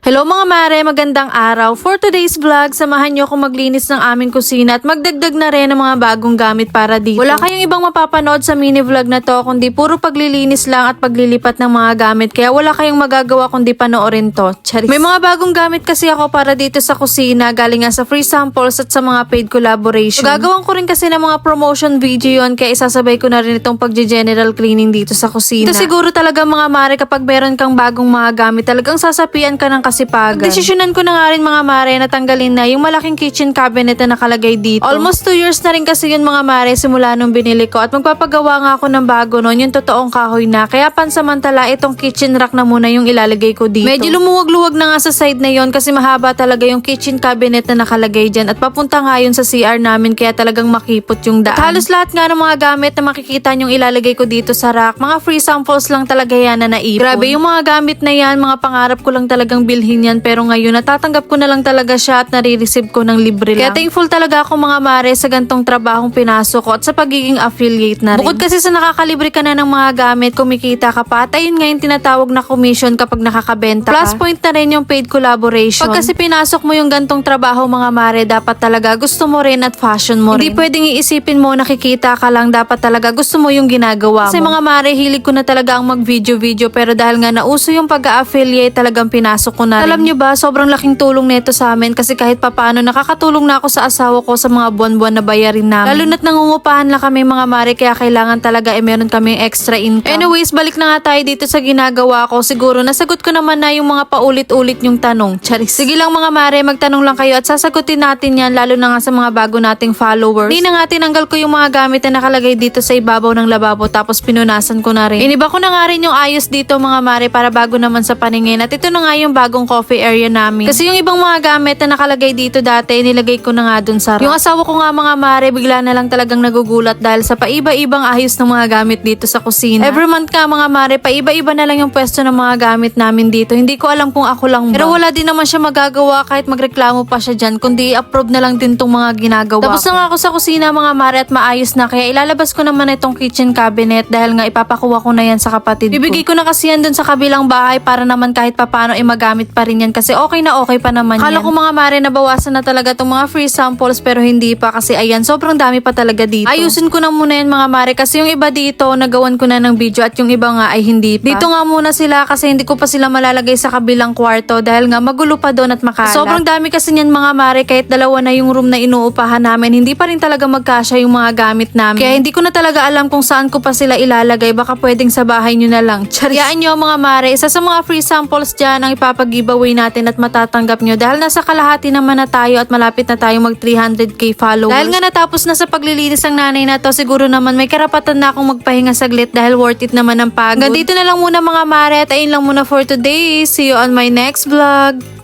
Hello mga mare, magandang araw. For today's vlog, samahan niyo ako maglinis ng aming kusina at magdagdag na rin ng mga bagong gamit para dito. Wala kayong ibang mapapanood sa mini vlog na to kundi puro paglilinis lang at paglilipat ng mga gamit. Kaya wala kayong magagawa kundi panoorin to. Charis. May mga bagong gamit kasi ako para dito sa kusina galing nga sa free samples at sa mga paid collaboration. So, gagawin ko rin kasi ng mga promotion video yon kaya isasabay ko na rin itong pag-general cleaning dito sa kusina. Ito siguro talaga mga mare kapag meron kang bagong mga gamit talagang sasapian ka ng kasipagan. Desisyonan ko na nga rin mga mare na tanggalin na yung malaking kitchen cabinet na nakalagay dito. Almost 2 years na rin kasi yun mga mare simula nung binili ko at magpapagawa nga ako ng bago nun yung totoong kahoy na. Kaya pansamantala itong kitchen rack na muna yung ilalagay ko dito. Medyo lumuwag-luwag na nga sa side na yon kasi mahaba talaga yung kitchen cabinet na nakalagay dyan at papunta nga yun sa CR namin kaya talagang makipot yung daan. At halos lahat nga ng mga gamit na makikita yung ilalagay ko dito sa rack, mga free samples lang talaga yan na naipon. Grabe yung mga gamit na yan, mga pangarap ko lang talagang bilhin yan pero ngayon natatanggap ko na lang talaga siya at nare-receive ko ng libre lang. Kaya thankful talaga ako mga mare sa gantong trabahong pinasok ko at sa pagiging affiliate na rin. Bukod kasi sa nakakalibre ka na ng mga gamit, kumikita ka pa at ayun nga yung tinatawag na commission kapag nakakabenta ka. Plus point na rin yung paid collaboration. Pag kasi pinasok mo yung gantong trabaho mga mare, dapat talaga gusto mo rin at fashion mo rin. Hindi pwedeng iisipin mo nakikita ka lang, dapat talaga gusto mo yung ginagawa mo. Kasi mga mare, hilig ko na talaga ang mag-video pero dahil nga nauso yung pag-affiliate talagang pinasok ko na rin. Alam nyo ba, sobrang laking tulong nito sa amin kasi kahit papano nakakatulong na ako sa asawa ko sa mga buwan-buwan na bayarin namin. Lalo na't nangungupahan lang kami mga mare kaya kailangan talaga meron kaming extra income. Anyways, balik na nga tayo dito sa ginagawa ko. Siguro nasagot ko naman na yung mga paulit-ulit yung tanong. Charis. Sige lang mga mare, magtanong lang kayo at sasagutin natin yan lalo na nga sa mga bago nating followers. Hindi na nga tinanggal ko yung mga gamit na nakalagay dito sa ibabaw ng lababo tapos pinunasan ko na rin. Iniba ko na nga rin yung ayos dito mga mare para bago naman sa paningin at ito na nga yung bagong coffee area namin. Kasi yung ibang mga gamit na nakalagay dito dati, nilagay ko na nga dun sa rack. Yung asawa ko nga mga mare, bigla na lang talagang nagugulat dahil sa paiba-ibang ayos ng mga gamit dito sa kusina. Every month ka mga mare, paiba-iba na lang yung pwesto ng mga gamit namin dito. Hindi ko alam kung ako lang ba. Pero wala din naman siya magagawa kahit magreklamo pa siya dyan, kundi i-approve na lang din tong mga ginagawa. Tapos na nga ako sa kusina mga mare at maayos na kaya ilalabas ko naman itong kitchen cabinet dahil nga ipapakuha ko na yan sa kapatid ko. Bibigay ko na kasi yan dun sa kabilang bahay para naman kahit papano magamit pa rin yan kasi okay na okay pa naman yan. Kala ko mga mare nabawasan na talaga itong mga free samples pero hindi pa kasi ayan sobrang dami pa talaga dito. Ayusin ko na muna yan mga mare kasi yung iba dito nagawan ko na ng video at yung iba nga ay hindi pa. Dito nga muna sila kasi hindi ko pa sila malalagay sa kabilang kwarto dahil nga magulo pa doon at makalat. Sobrang dami kasi niyan mga mare kahit dalawa na yung room na inuupahan namin hindi pa rin talaga magkasya yung mga gamit namin. Kaya hindi ko na talaga alam kung saan ko pa sila ilalagay, baka pwedeng sa bahay nyo na lang. Chariyaan nyo mga mare, isa sa mga free samples dyan ang ipapag-giveaway natin at matatanggap nyo dahil nasa kalahati naman na tayo at malapit na tayo mag 300k followers. Dahil nga natapos na sa paglilinis ang nanay na to, siguro naman may karapatan na akong magpahinga saglit dahil worth it naman ang pagod. Hanggang dito na lang muna mga mare at ayun lang muna for today. See you on my next vlog.